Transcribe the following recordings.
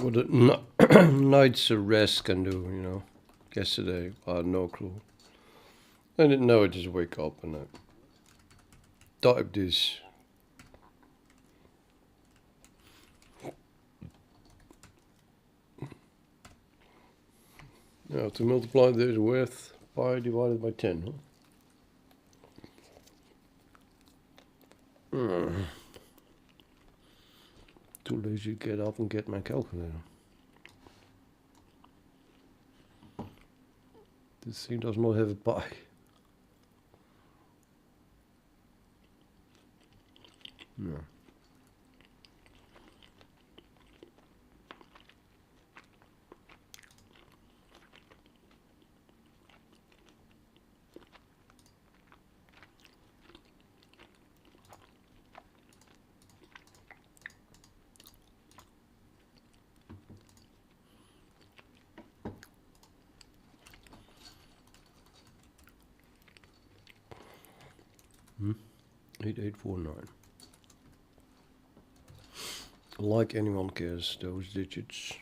What a night's rest can do, you know. Yesterday, I had no clue. I didn't know. I just wake up and I type this. You have to multiply this with pi divided by 10. Huh? Too lazy to get up and get my calculator. This thing does not have a pi. No. Hmm? 8849. Like anyone cares, those digits.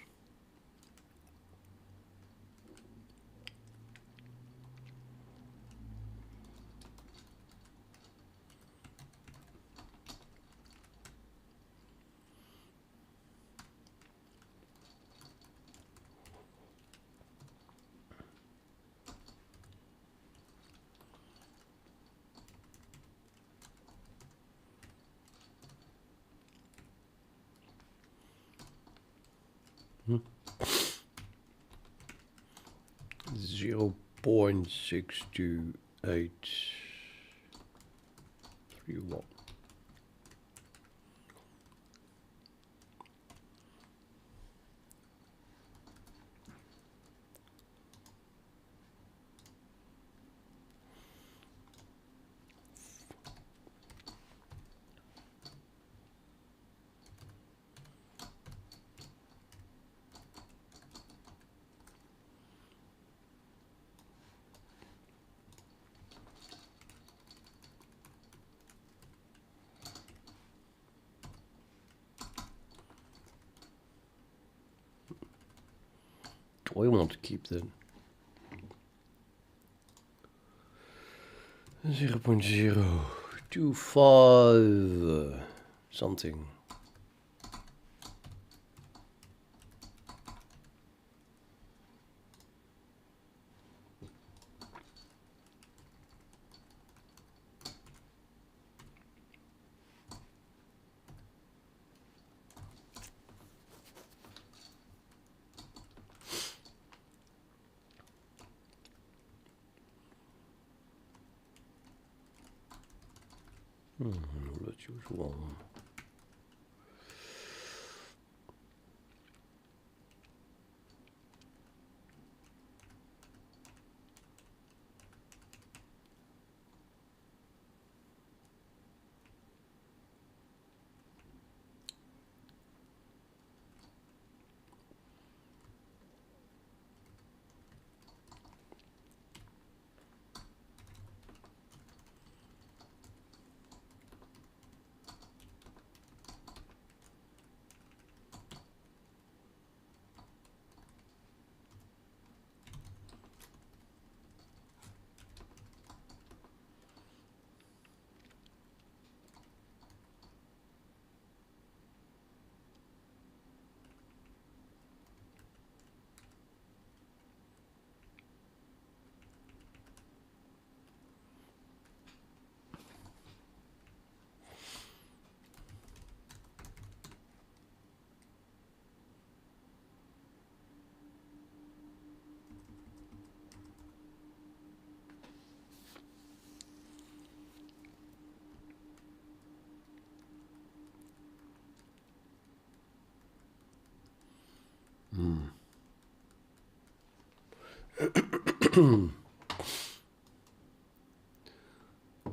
Hmm? 0.62831. I want to keep that. 0.025 something. Let's use one.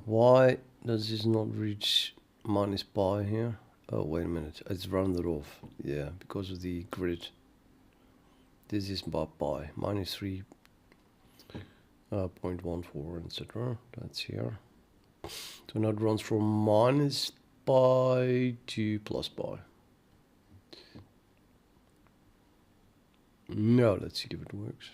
Why does this not reach minus pi here? Oh, wait a minute. It's rounded off. Yeah, because of the grid. This is by pi. Minus 3.14, etc. That's here. So now it runs from minus pi to plus pi. No, let's see if it works.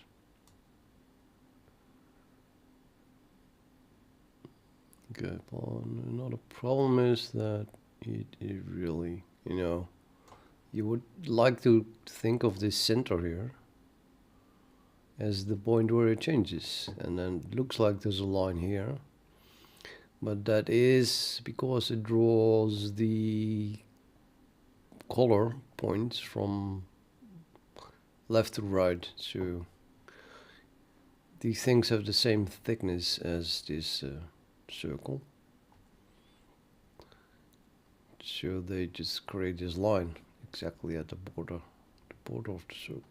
Good. Well, another problem is that it really, you would like to think of this center here as the point where it changes, and then it looks like there's a line here, but that is because it draws the color points from left to right, so these things have the same thickness as this circle, so they just create this line exactly at the border of the circle.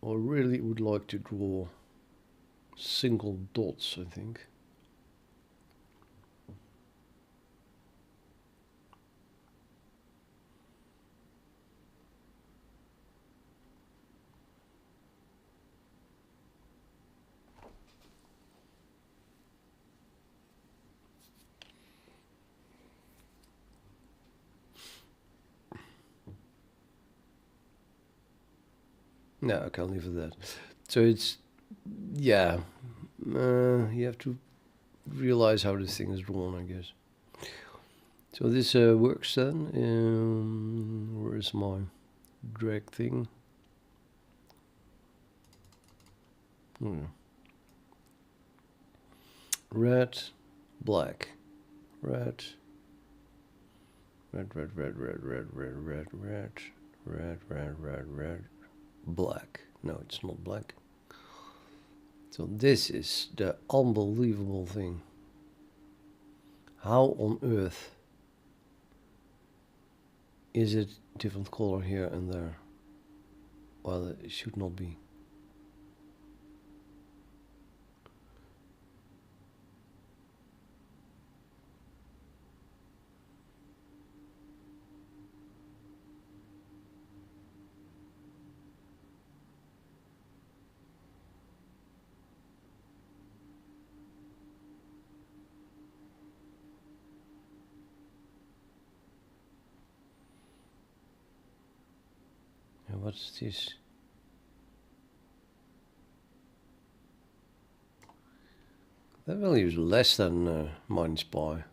I really would like to draw single dots, I think. No, I can't leave it that. So it's, yeah, you have to realize how this thing is drawn, I guess. So this works then. Where is my drag thing? Red, black, red, red, red, red, red, red, red, red, red, red, red, red, red, black. No, it's not black. So this is the unbelievable thing. How on earth is it different color here and there? Well, it should not be. And what's this? That value is less than minus pi.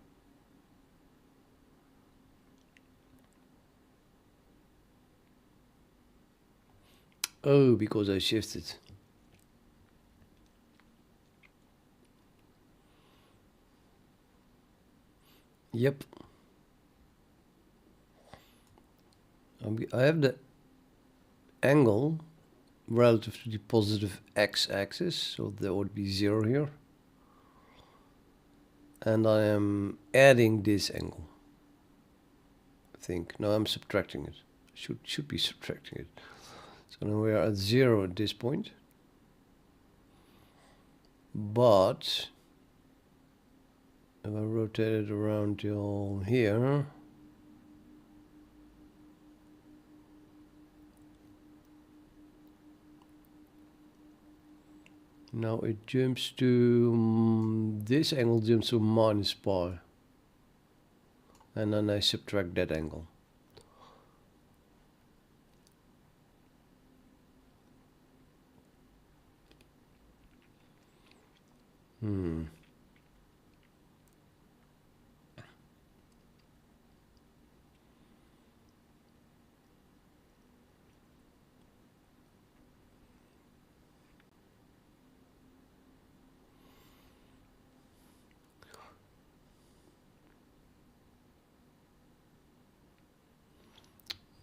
Oh, because I shifted. Yep. I have the angle relative to the positive x-axis, so there would be 0 here. And I am adding this angle, I think. No, I'm subtracting it. Should be subtracting it. So now we are at 0 at this point. But if I rotate it around till here, now it jumps to, this angle jumps to minus pi. And then I subtract that angle.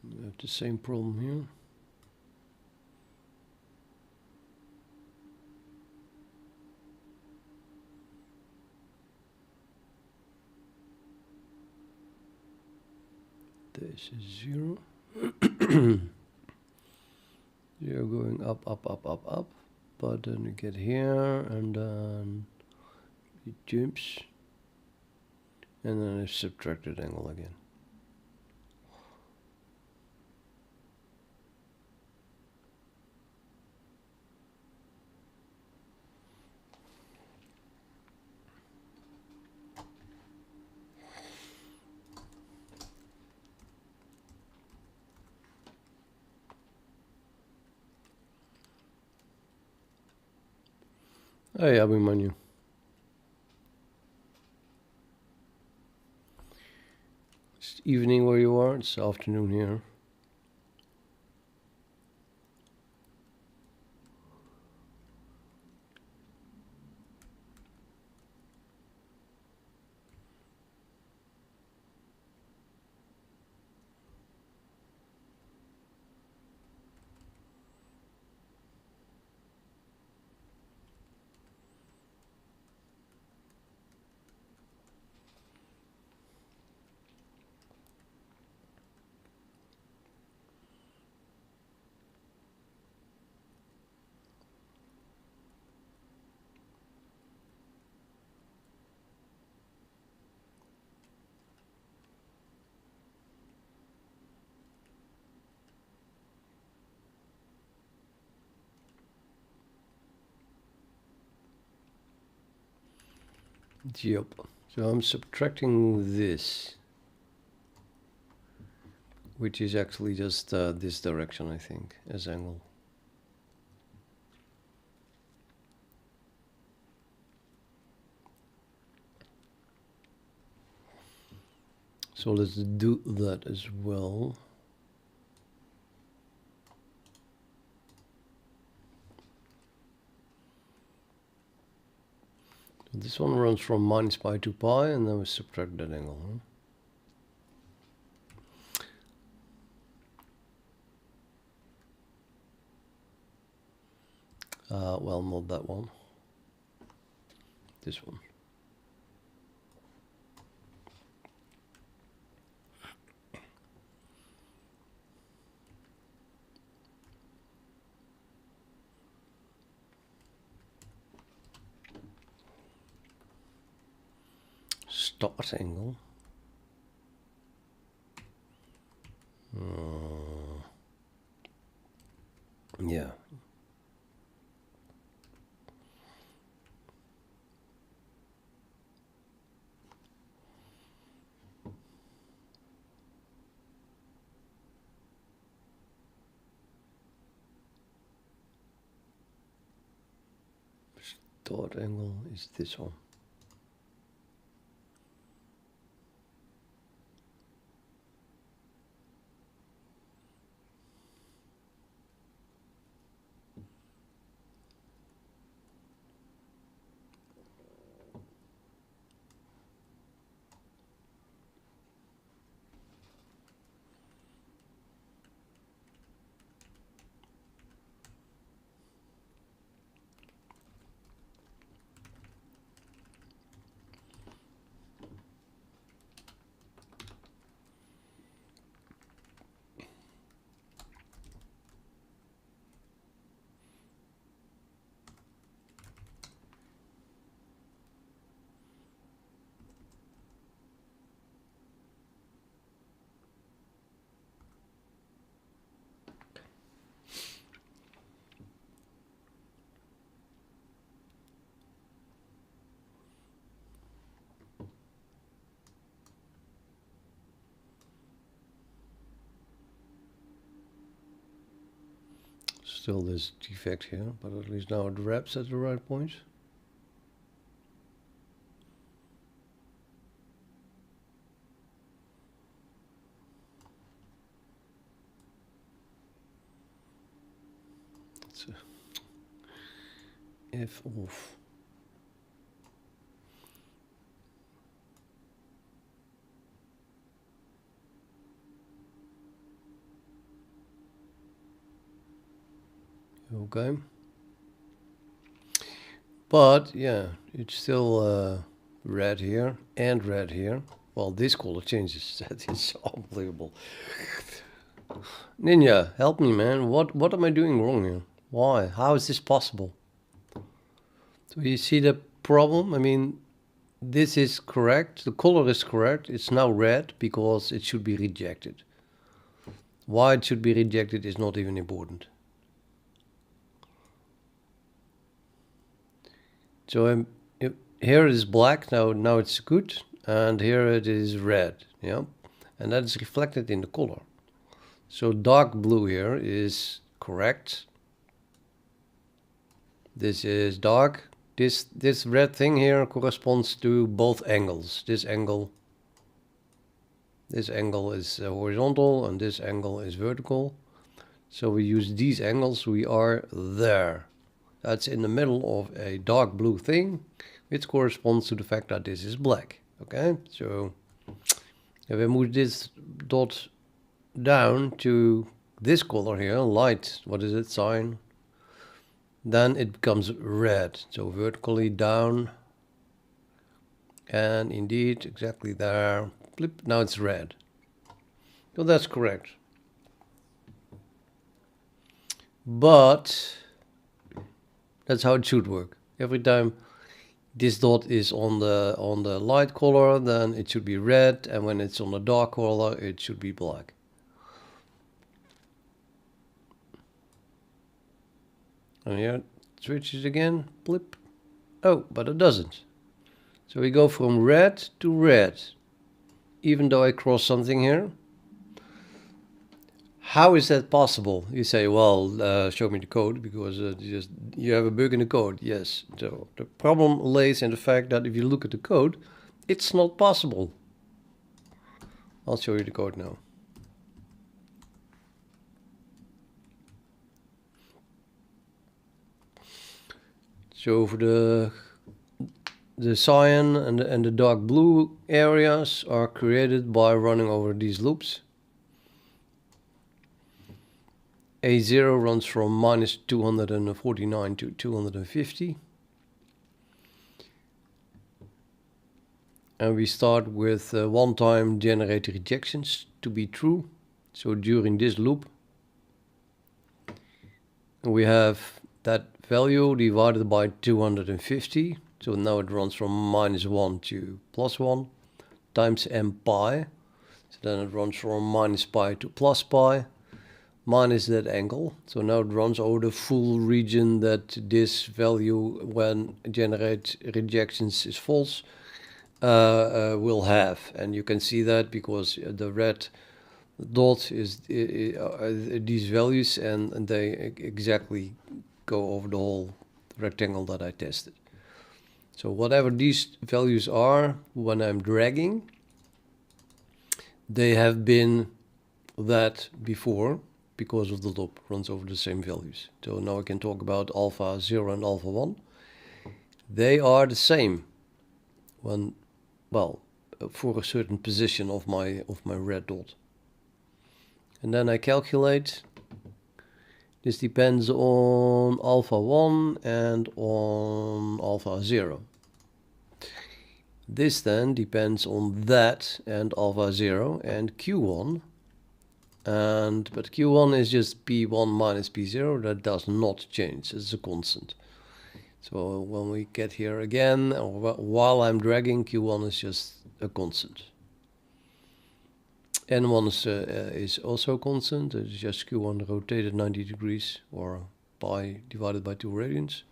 We have the same problem here. This is 0. 0 going up, up, up, up, up. But then you get here, and then it jumps. And then I subtract that angle again. Hey, Abhimanyu. It's evening where you are, it's afternoon here. Yep. So I'm subtracting this, which is actually just this direction, I think, as angle. So let's do that as well. This one runs from minus pi to pi, and then we subtract that angle. Well, not that one. This one. Start angle. Yeah. Start angle is this one. Still this defect here, but at least now it wraps at the right point. It's a F off. Okay. But yeah, it's still red here and red here. Well, this color changes. That is unbelievable. Ninja, help me, man. What am I doing wrong here? Why? How is this possible? So you see the problem? I mean, this is correct. The color is correct. It's now red because it should be rejected. Why it should be rejected is not even important. So here it is black, now it's good, and here it is red, yeah? And that is reflected in the color. So dark blue here is correct. This is dark, This red thing here corresponds to both angles. This angle is horizontal and this angle is vertical. So we use these angles, we are there. That's in the middle of a dark blue thing, which corresponds to the fact that this is black. Okay, so if I move this dot down to this color here, light, what is it, cyan, then it becomes red. So vertically down, and indeed exactly there, flip, now it's red. So that's correct. But that's how it should work. Every time this dot is on the light color, then it should be red, and when it's on the dark color, it should be black. And here it switches again, blip. Oh, but it doesn't. So we go from red to red, even though I cross something here. How is that possible? You say, well, show me the code, because you have a bug in the code. Yes, so the problem lays in the fact that if you look at the code, it's not possible. I'll show you the code now. So for the cyan and the dark blue areas are created by running over these loops. A0 runs from minus 249 to 250. And we start with one time generate rejections to be true. So during this loop, we have that value divided by 250. So now it runs from minus 1 to plus 1 times m pi. So then it runs from minus pi to plus pi minus that angle. So now it runs over the full region that this value, when generate rejections is false, will have. And you can see that because the red dot is these values, and they exactly go over the whole rectangle that I tested. So whatever these values are, when I'm dragging, they have been that before, because of the loop runs over the same values. So now I can talk about alpha 0 and alpha 1. They are the same when, well, for a certain position of my red dot. And then I calculate. This depends on alpha 1 and on alpha 0. This then depends on that and alpha 0 and Q1. But Q1 is just P1 minus P0, that does not change, it's a constant. So when we get here again, or while I'm dragging, Q1 is just a constant. N1 is also constant, it's just Q1 rotated 90 degrees, or pi divided by 2 radians.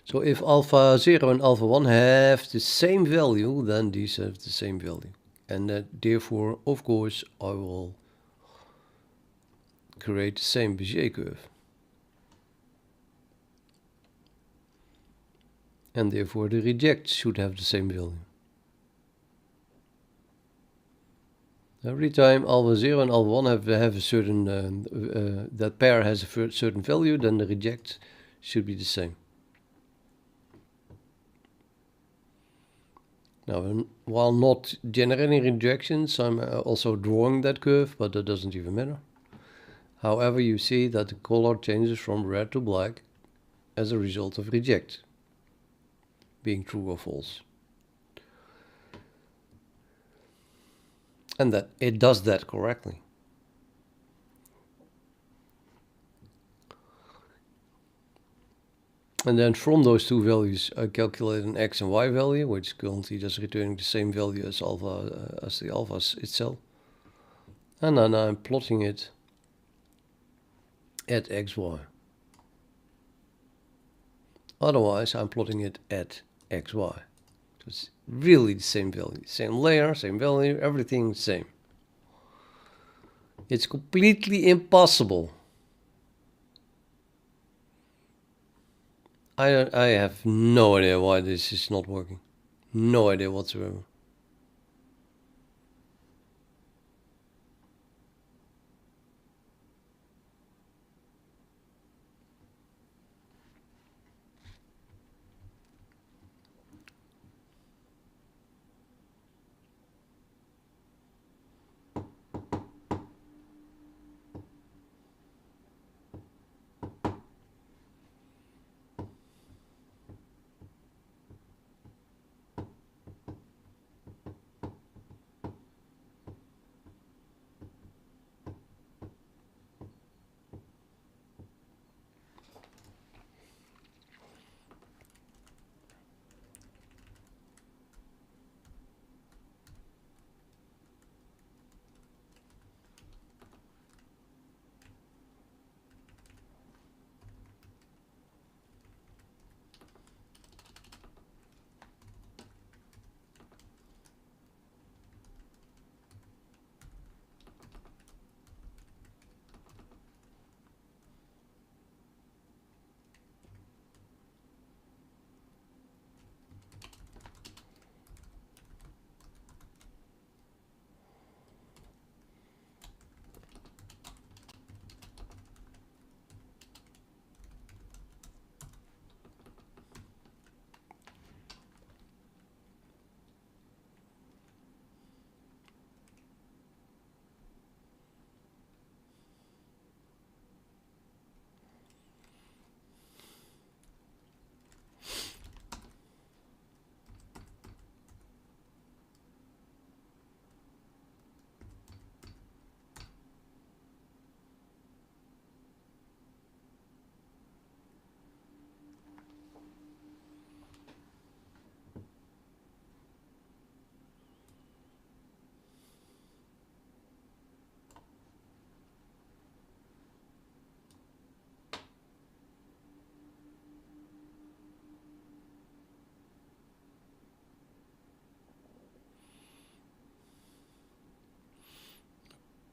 So if alpha 0 and alpha 1 have the same value, then these have the same value. And therefore, of course, I will create the same Bezier curve. And therefore, the reject should have the same value. Every time alpha 0 and alpha 1 have a certain, that pair has a certain value, then the reject should be the same. Now, while not generating rejections, I'm also drawing that curve, but that doesn't even matter. However, you see that the color changes from red to black as a result of reject being true or false. And that it does that correctly. And then from those two values, I calculate an x and y value, which is currently just returning the same value as alpha, as the alpha itself. And then I'm plotting it at xy. Otherwise, I'm plotting it at xy. So it's really the same value, same layer, same value, everything the same. It's completely impossible I have no idea why this is not working. No idea whatsoever.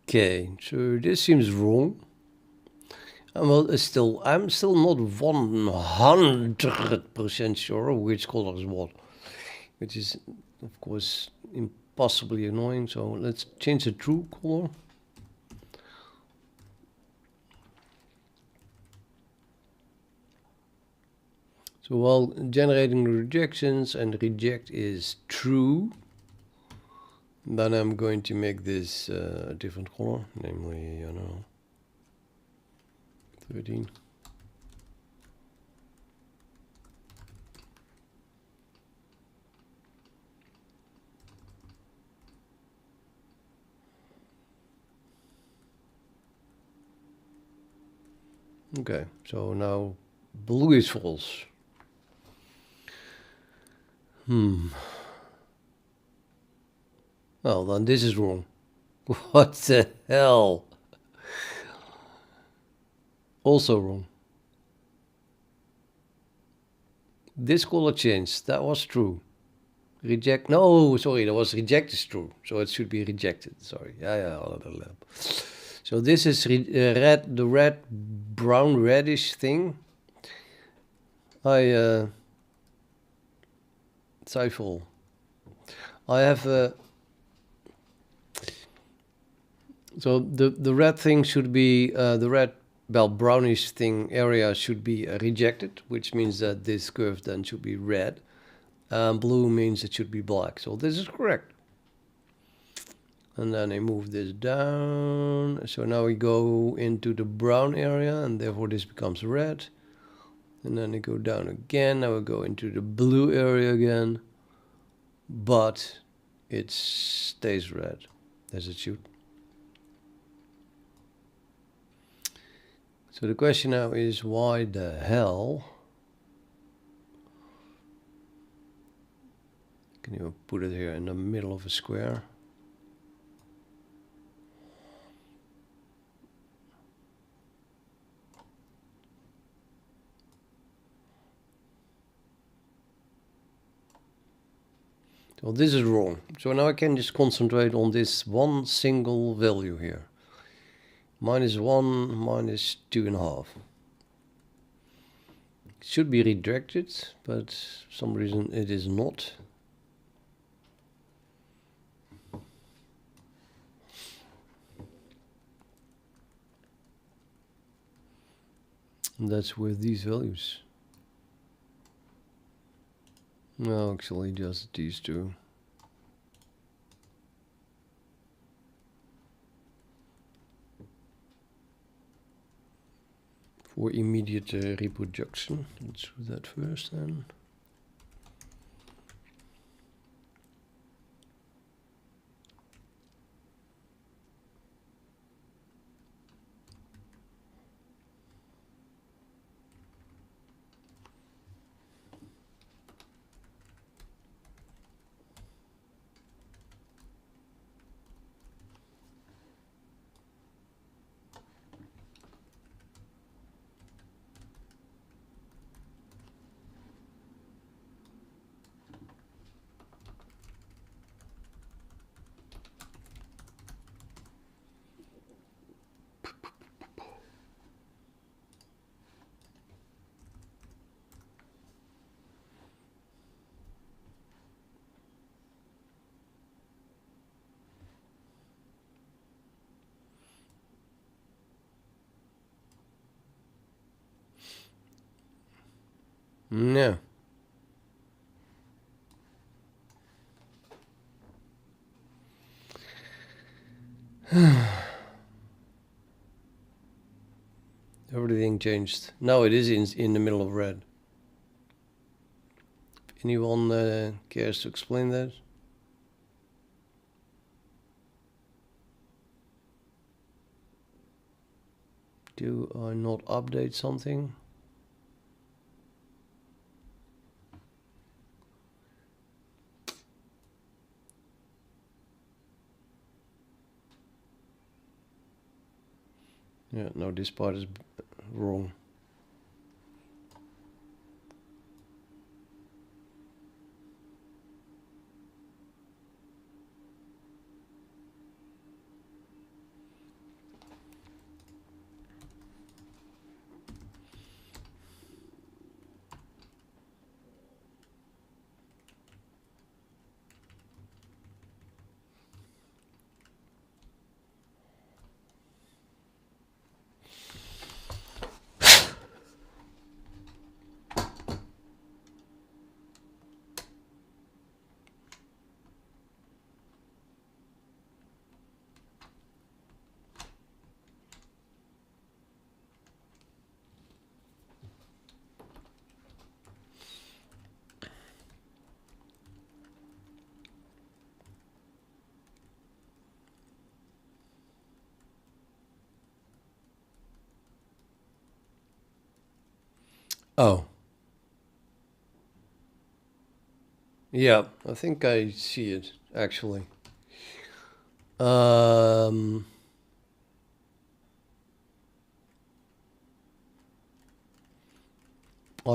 Okay, so this seems wrong. I'm still not 100% sure which color is what, which is of course impossibly annoying. So let's change the true color. So while generating rejections and reject is true, then I'm going to make this a different color, namely, 13. Okay, so now blue is false. Well, then this is wrong. What the hell? Also wrong. This color changed. That was true. Reject. No, sorry, that was reject is true. So it should be rejected. Sorry. Yeah. So this is red, the red, brown, reddish thing. Zweifel. I have so the red thing should be the red, well, brownish thing area should be rejected, which means that this curve then should be red. Blue means it should be black. So this is correct. And then I move this down. So now we go into the brown area, and therefore this becomes red. And then I go down again. Now we go into the blue area again. But it stays red, as it should. So the question now is, why the hell? Can you put it here in the middle of a square? So this is wrong. So now I can just concentrate on this one single value here. -1, -2.5. should be redirected, but for some reason it is not. And that's with these values. No, actually just these two. For immediate reproduction, let's do that first then. No. Everything changed. Now it is in the middle of red. Anyone cares to explain that? Do I not update something? Yeah, no, this part is wrong. Oh. Yeah, I think I see it, actually. I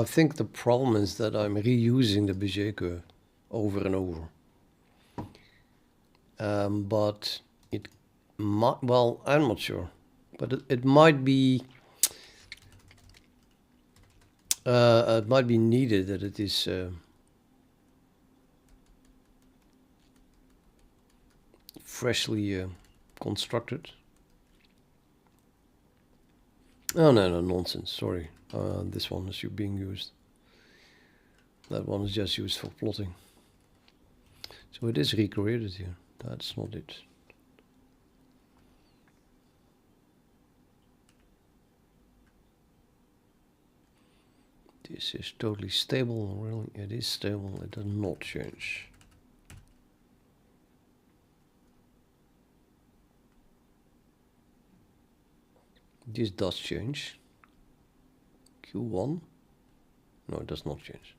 think the problem is that I'm reusing the Bezier curve over and over. But it might, well, I'm not sure. But it might be needed that it is freshly constructed. Oh no, nonsense. Sorry, this one is being used. That one is just used for plotting. So it is recreated here. That's not it. This is totally stable. Really, it is stable. It does not change. This does change. Q1. No, it does not change.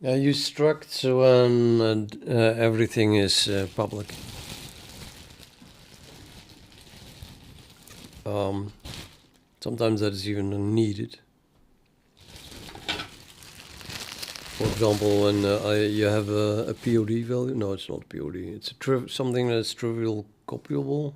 Use structs when everything is public. Sometimes that is even needed. For example, when you have a POD value. No, it's not POD. It's something that's trivial copyable.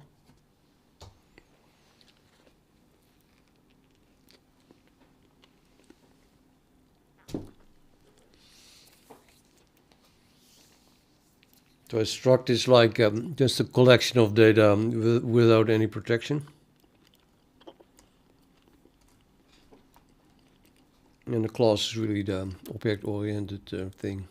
So a struct is like just a collection of data without any protection. And the class is really the object-oriented thing.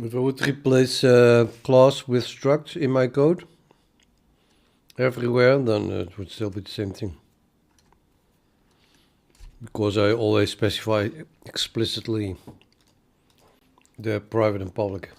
If I would replace class with struct in my code everywhere, then it would still be the same thing. Because I always specify explicitly the private and public.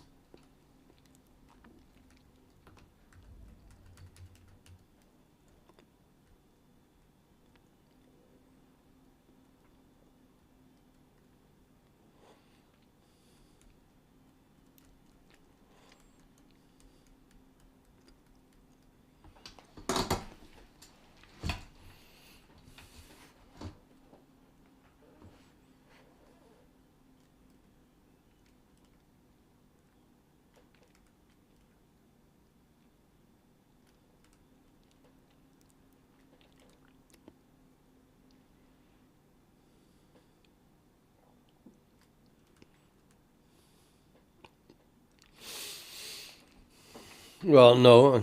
Well, no,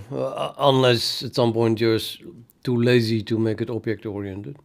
unless at some point you're too lazy to make it object-oriented.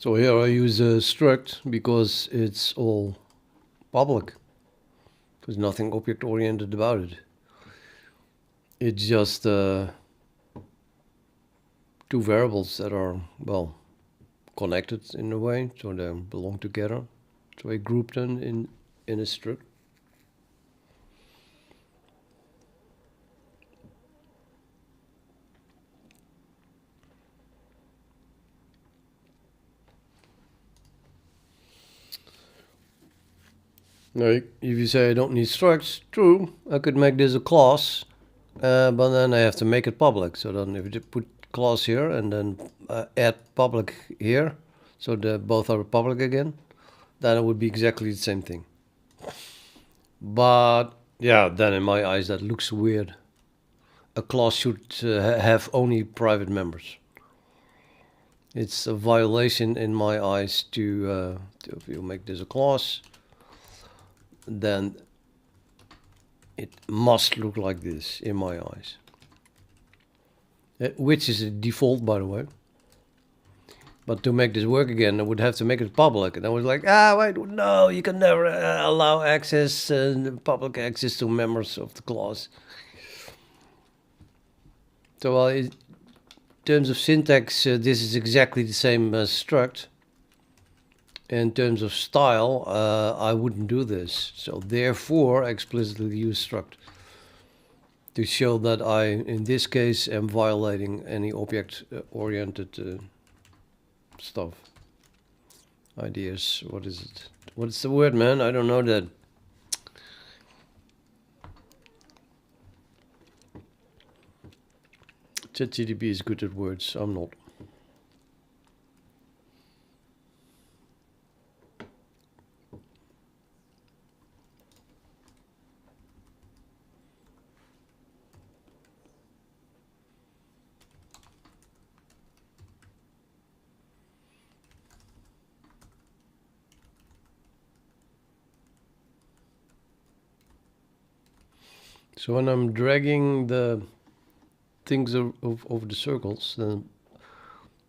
So here I use a struct because it's all public. There's nothing object oriented about it. It's just two variables that are, well, connected in a way, so they belong together. So I group them in a struct. Now, if you say I don't need structs, true, I could make this a class, but then I have to make it public. So then if you put class here and then add public here, so that both are public again, then it would be exactly the same thing. But yeah, then in my eyes that looks weird. A class should have only private members. It's a violation in my eyes to if you make this a class, then it must look like this in my eyes. Which is a default, by the way. But to make this work again, I would have to make it public. And I was like, wait, no, you can never allow access, public access to members of the class. So in terms of syntax, this is exactly the same as struct. In terms of style, I wouldn't do this. So therefore, I explicitly use struct to show that I, in this case, am violating any object-oriented stuff. Ideas. What is it? What's the word, man? I don't know that. ChatGPT is good at words. I'm not. So when I'm dragging the things over the circles, then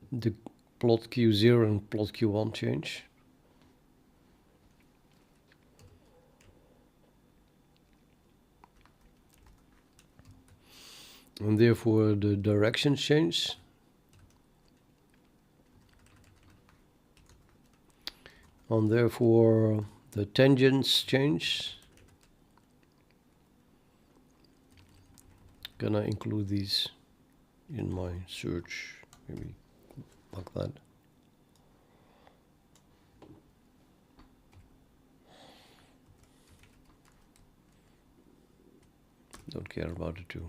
the plot Q0 and plot Q1 change. And therefore the direction change. And therefore the tangents change. Can I include these in my search? Maybe like that. Don't care about it too.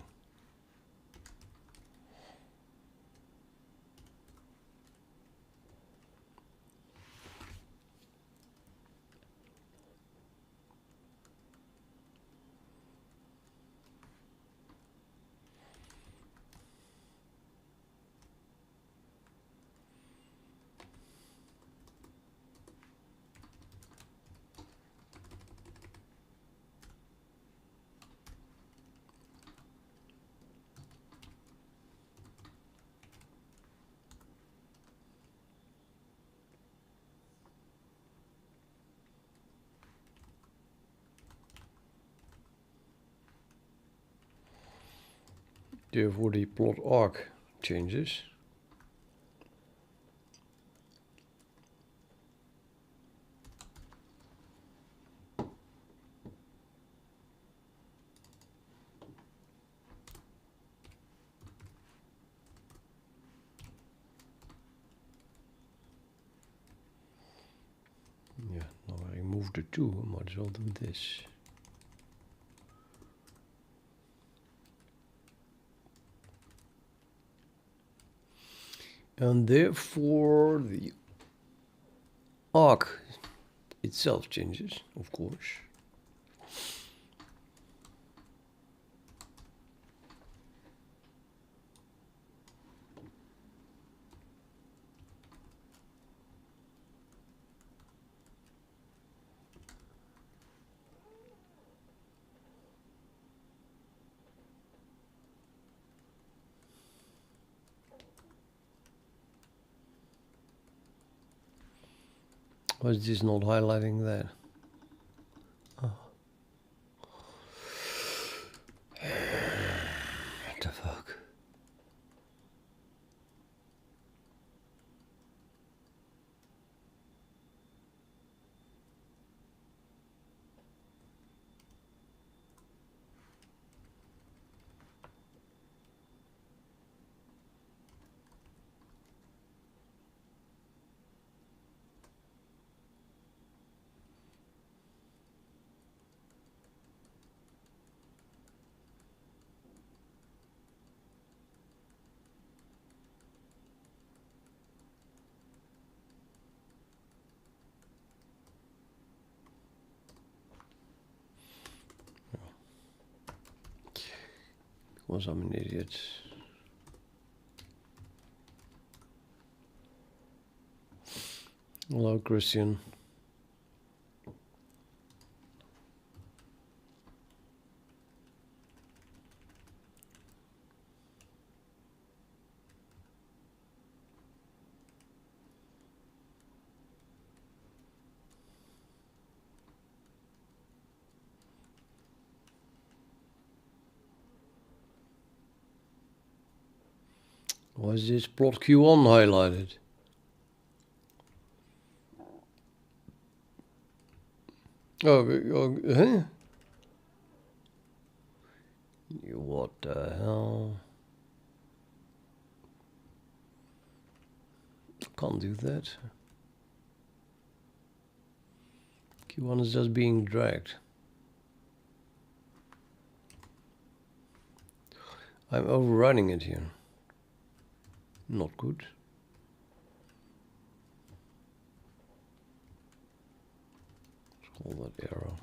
Therefore the plot arc changes. Yeah, now I remove the 2, I might as well do this. And therefore the arc itself changes, of course. Why is this not highlighting that? Oh. What the fuck? Because I'm an idiot. Hello, Christian. Why is this plot Q1 highlighted? Oh, huh? What the hell? Can't do that. Q1 is just being dragged. I'm overriding it here. Not good. Let's call that arrow.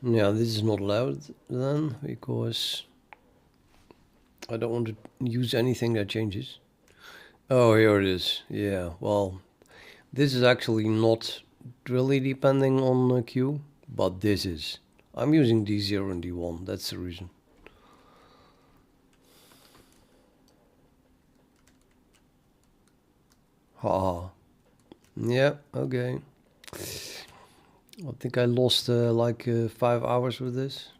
Yeah, this is not allowed then, because I don't want to use anything that changes. Oh, here it is. Yeah, well, this is actually not really depending on Q, but this is. I'm using D0 and D1, that's the reason. Haha. Yeah, okay. I think I lost like 5 hours with this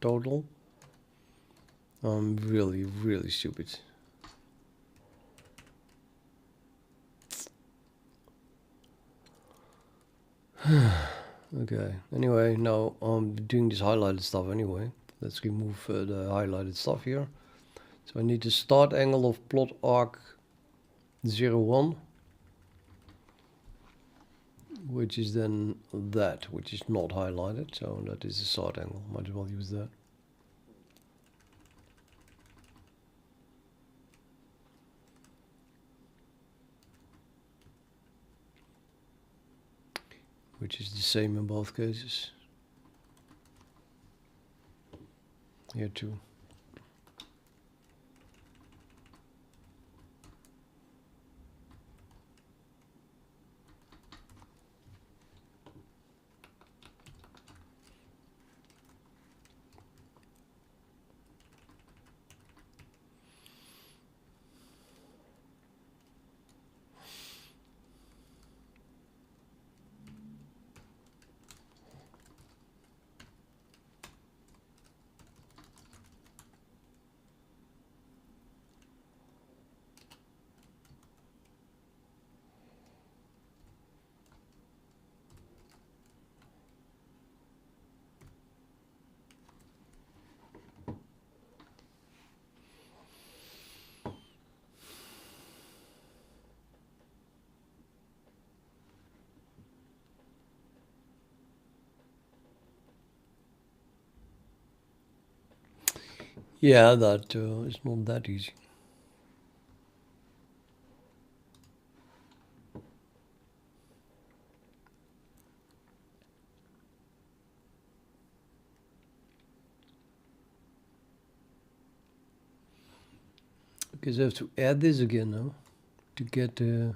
total. I'm really, really stupid. Okay, anyway, now I'm doing this highlighted stuff anyway. Let's remove the highlighted stuff here. So I need the start angle of plot arc 01, which is then that, which is not highlighted. So that is the start angle. Might as well use that. Which is the same in both cases. Here too. Yeah, that is not that easy. Because I have to add this again now to get the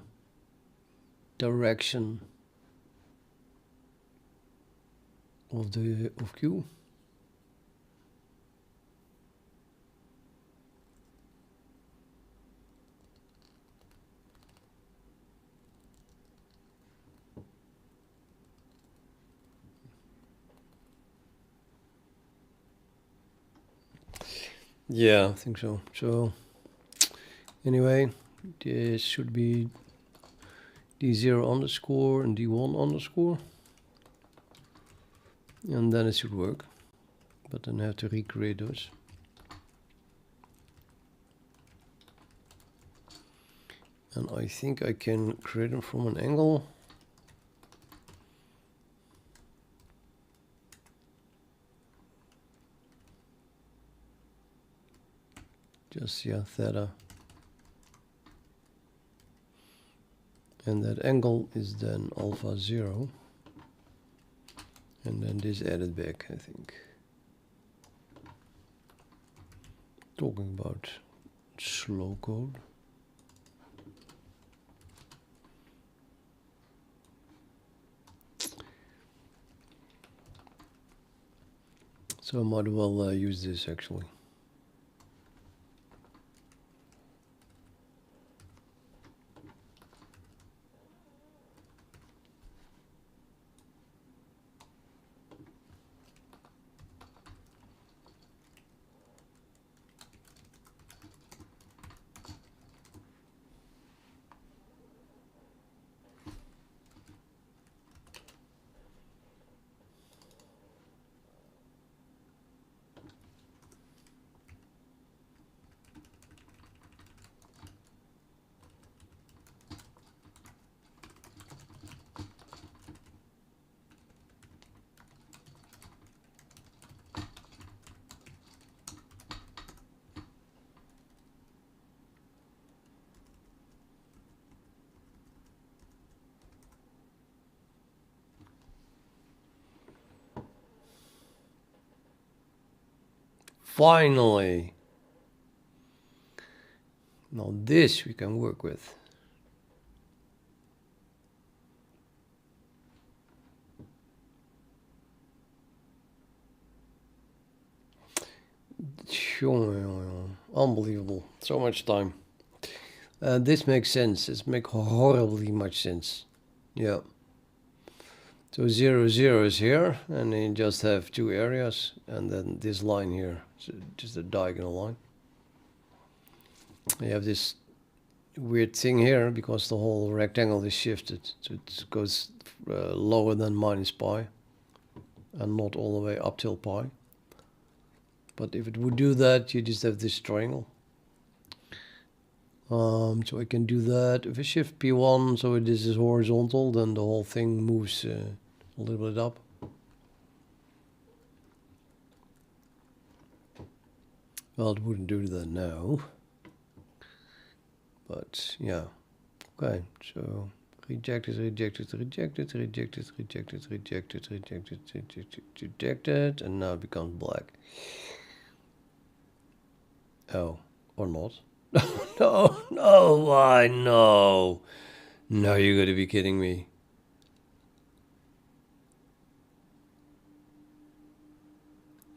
direction of Q. Yeah, I think so. So anyway, this should be D0 underscore and D1 underscore. And then it should work. But then I have to recreate those. And I think I can create them from an angle. Just, yeah, theta. And that angle is then alpha 0. And then this added back, I think. Talking about slow code. So I might well use this actually. Finally! Now this we can work with. Unbelievable. So much time. This makes sense. This makes horribly much sense. Yeah. So 0, 0 is here, and you just have two areas, and then this line here, so just a diagonal line. You have this weird thing here because the whole rectangle is shifted, so it goes lower than minus pi, and not all the way up till pi. But if it would do that, you just have this triangle. So I can do that. If I shift P1, so this is horizontal, then the whole thing moves a little bit up. Well, it wouldn't do that now. But yeah. Okay, so rejected, rejected, rejected, rejected, rejected, rejected, rejected, rejected, rejected, and now it becomes black. Oh, or not. No, no, why, no. No, you gotta be kidding me.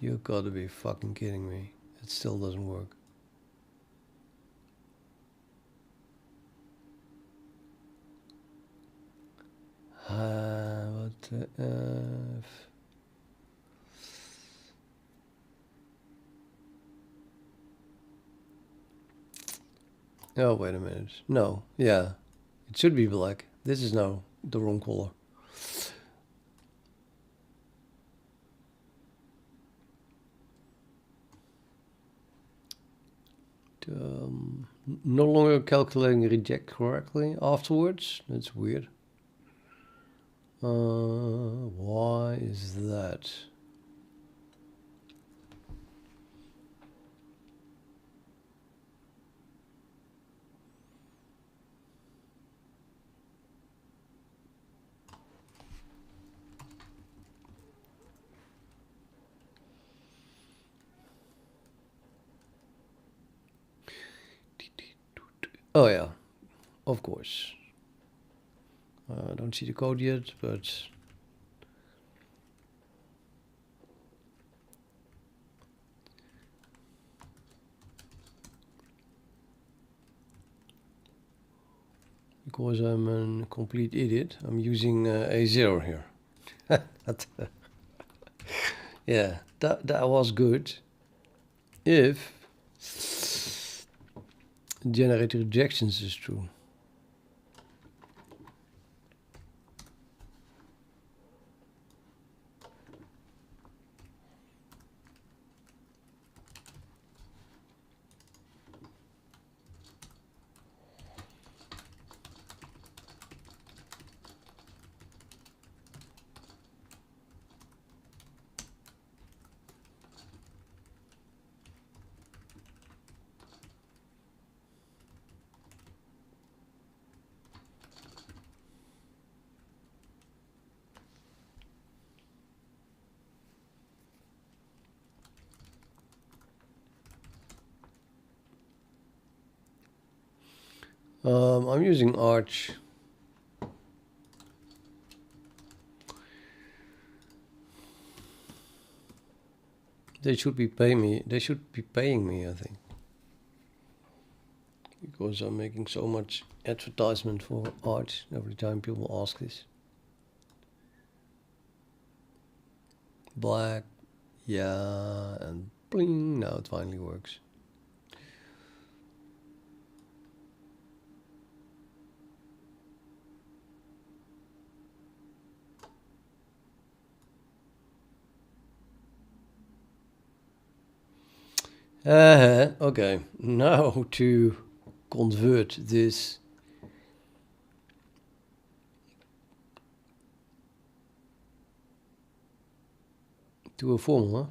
You gotta be fucking kidding me. It still doesn't work. What the F? Oh, wait a minute. No, yeah. It should be black. This is now the wrong color. No longer calculating reject correctly afterwards. That's weird. Why is that? Oh yeah, of course. I don't see the code yet, but because I'm a complete idiot, I'm using A0 here. Yeah, that was good. If generate rejections is true. I'm using Arch. They should be paying me. They should be paying me, I think, because I'm making so much advertisement for Arch every time people ask this. Black, yeah, and bling. Now it finally works. Okay, now to convert this to a formula.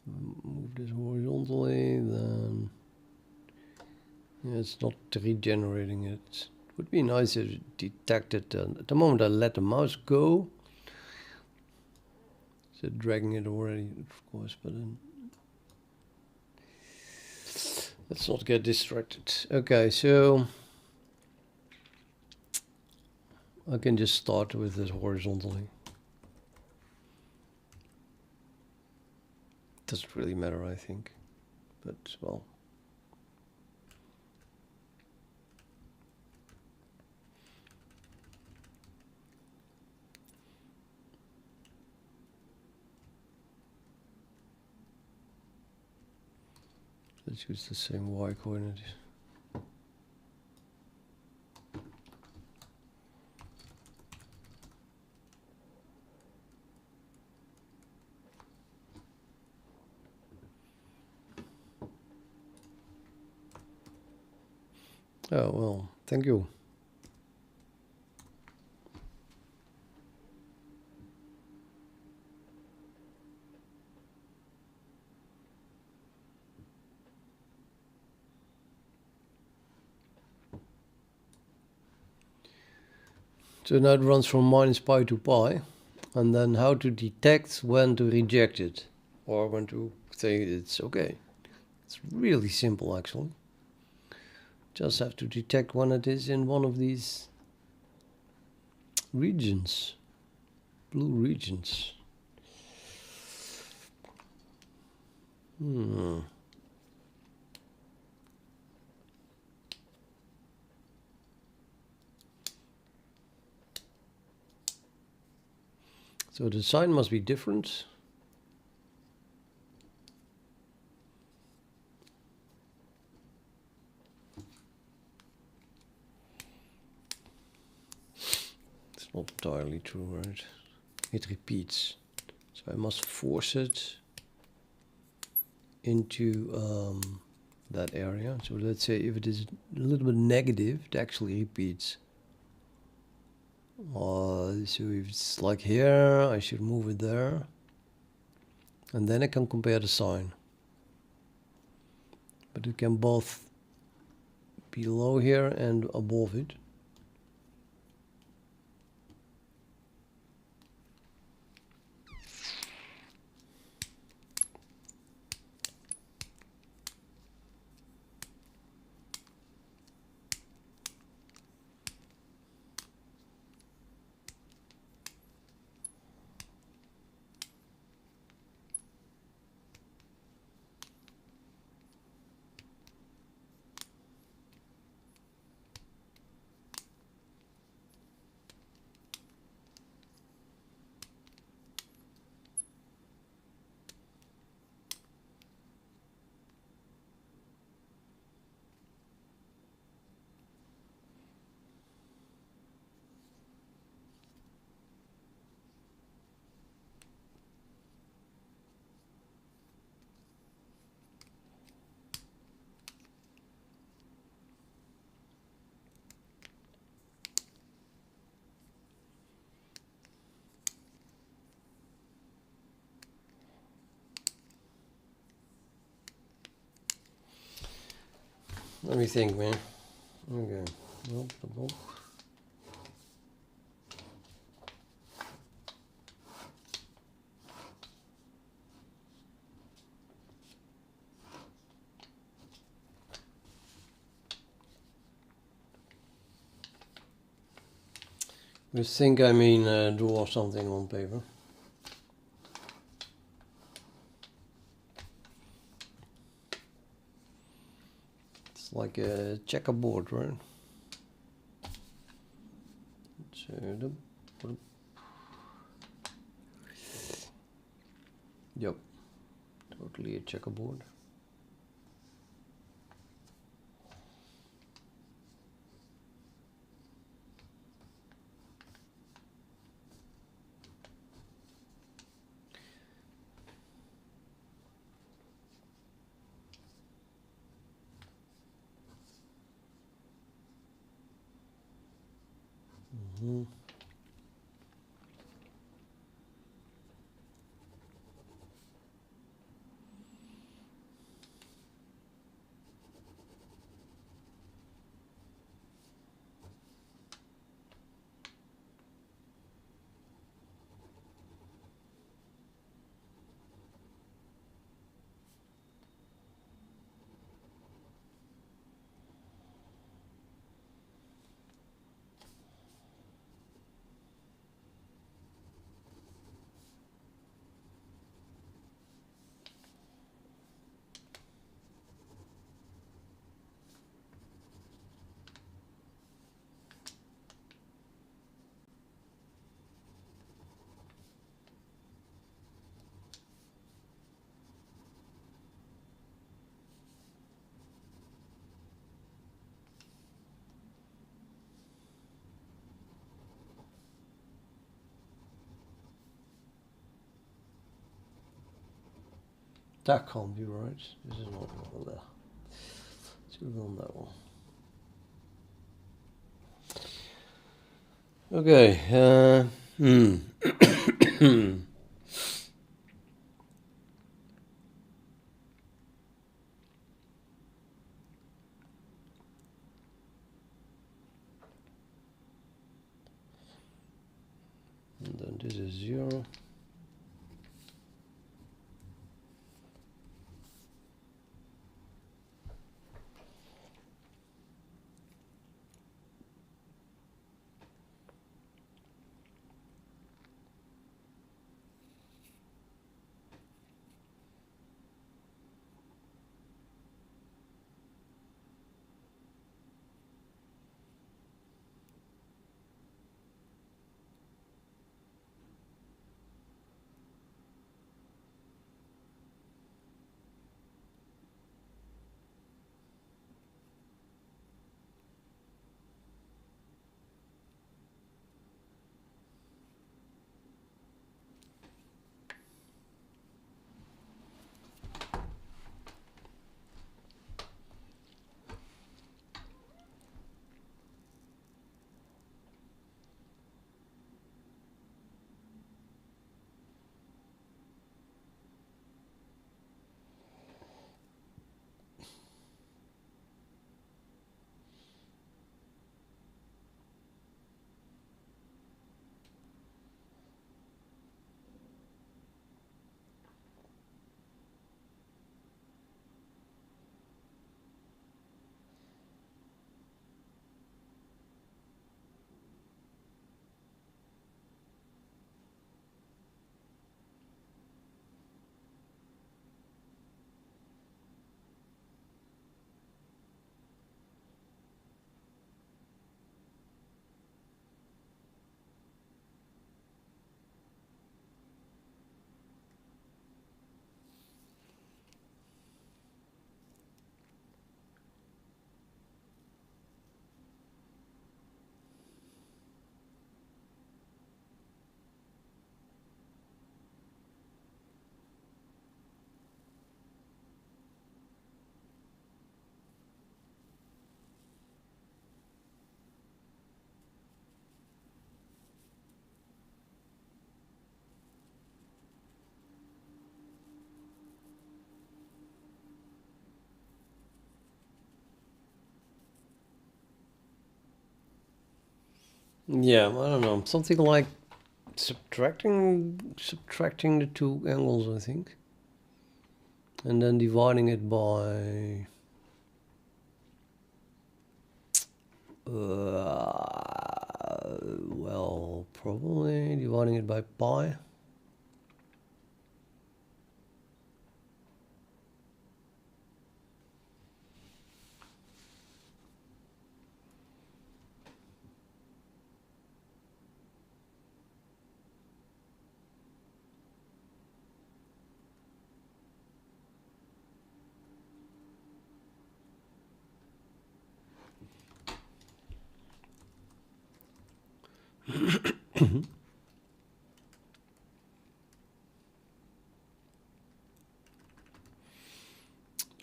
Move this horizontally, then yeah, it's not regenerating it. It would be nice if it detected. At the moment I let the mouse go, so dragging it already, of course, but then let's not get distracted. Okay, so I can just start with this horizontally. Doesn't really matter, I think, but well. Let's use the same y coordinate. Oh, well, thank you. So now it runs from minus pi to pi, and then how to detect when to reject it, or when to say it's okay. It's really simple, actually. Just have to detect when it is in one of these regions, blue regions. So the sign must be different. It's not entirely true, right? It repeats. So I must force it into that area. So let's say if it is a little bit negative, it actually repeats. So if it's like here, I should move it there. And then I can compare the sign. But it can both below here and above it. Let me think, man. Okay. Nope, nope, nope. You think I mean draw something on paper. It's like a checkerboard, right? Yep, totally a checkerboard. Mm-hmm. That can't be right. This is not one there. Should be on that one. Okay. And then this is 0. Yeah, I don't know. Something like subtracting the two angles, I think, and then dividing it by well, probably dividing it by pi.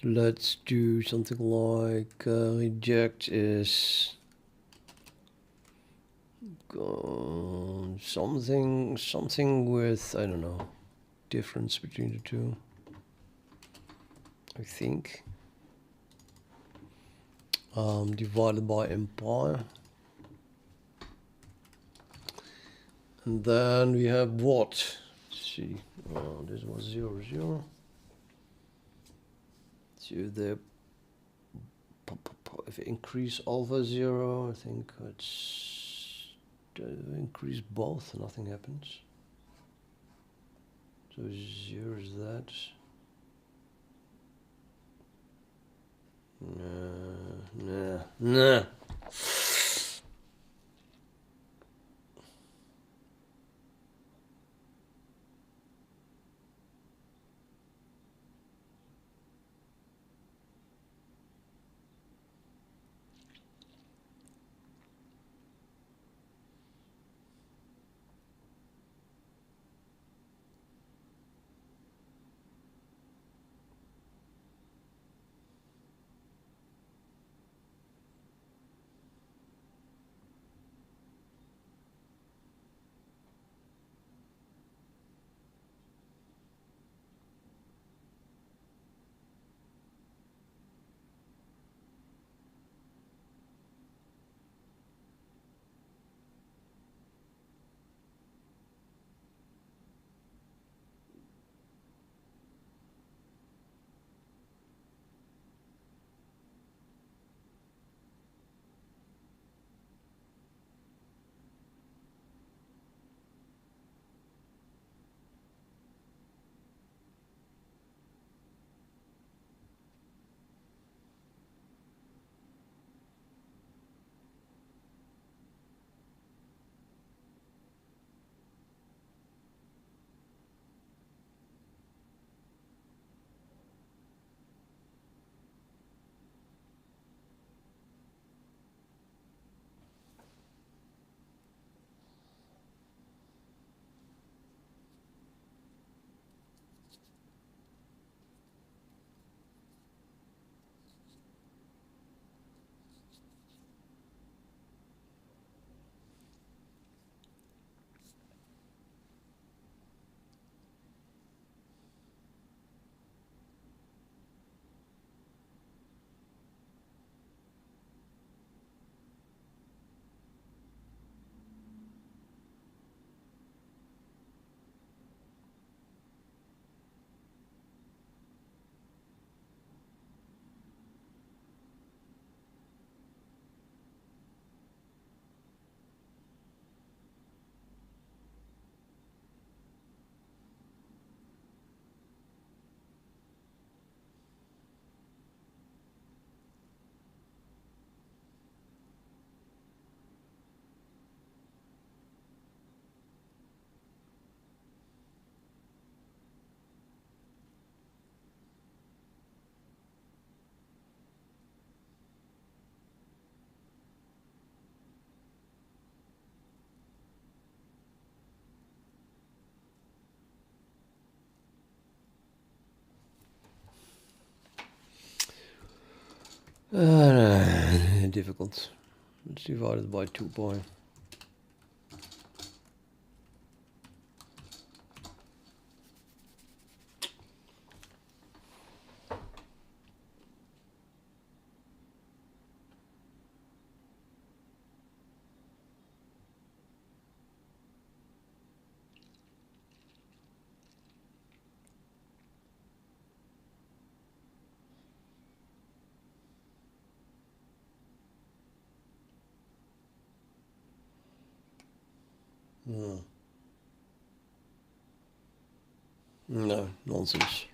Let's do something like reject is something with, I don't know, difference between the two, I think. Divided by empire. And then we have what? Let's see. This was 0, 0. So the if we increase alpha 0, I think it's increase both, nothing happens. So 0 is that. Nah. Difficult. It's divided by 2 pi. Hmm. No, nonsense.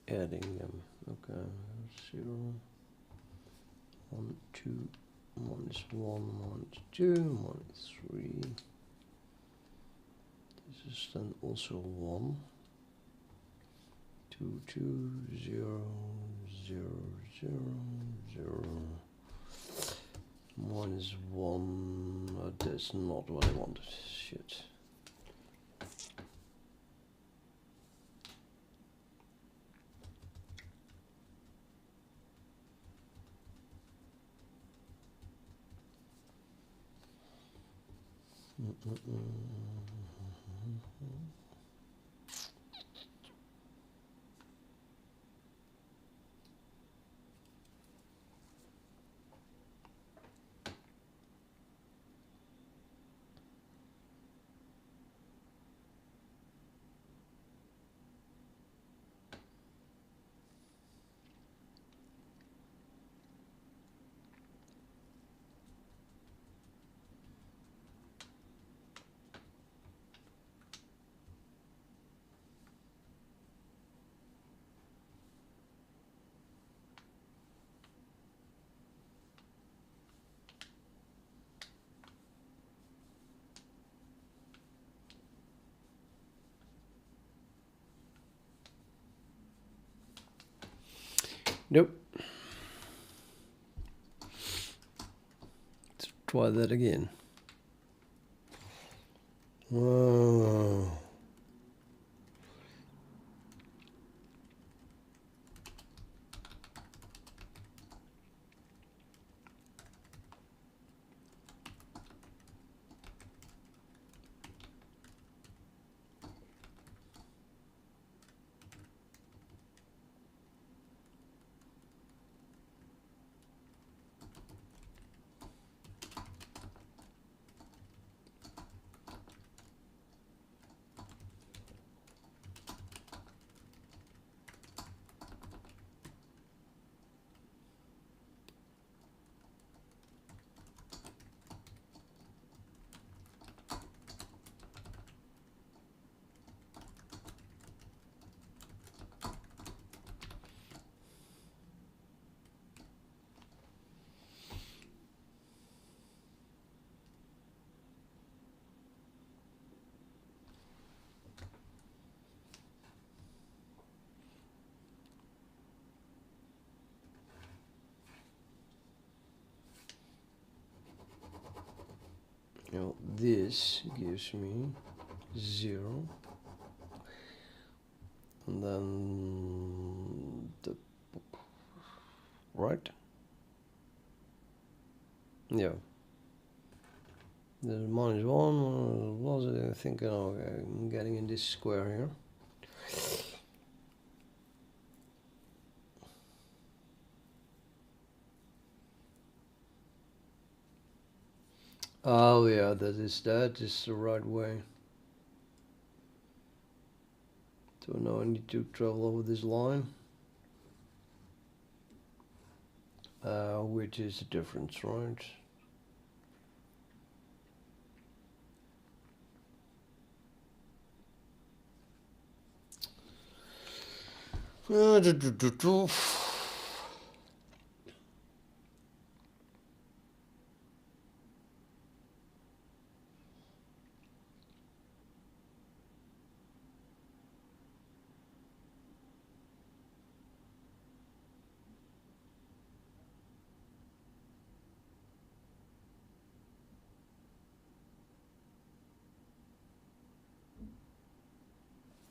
adding them. Okay, 0, 1, 2, minus 1, minus 2, minus 3. This is then also 1. 2, 2, 0, 0, 0, 0. Minus 1. That's not what I wanted. Shit. Nope. Let's try that again. Whoa. Now this gives me 0, and then the right. Yeah. There's minus 1. Was it? I think I'm getting in this square here. Oh yeah, that is the right way. So now I need to travel over this line, which is the difference, right?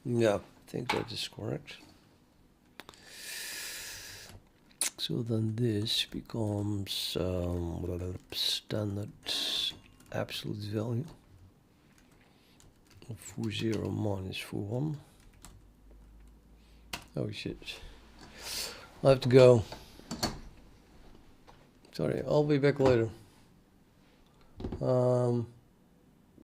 Yeah, I think that is correct. So then this becomes standard absolute value of foo 0 minus foo 1. Oh shit. I have to go. Sorry, I'll be back later.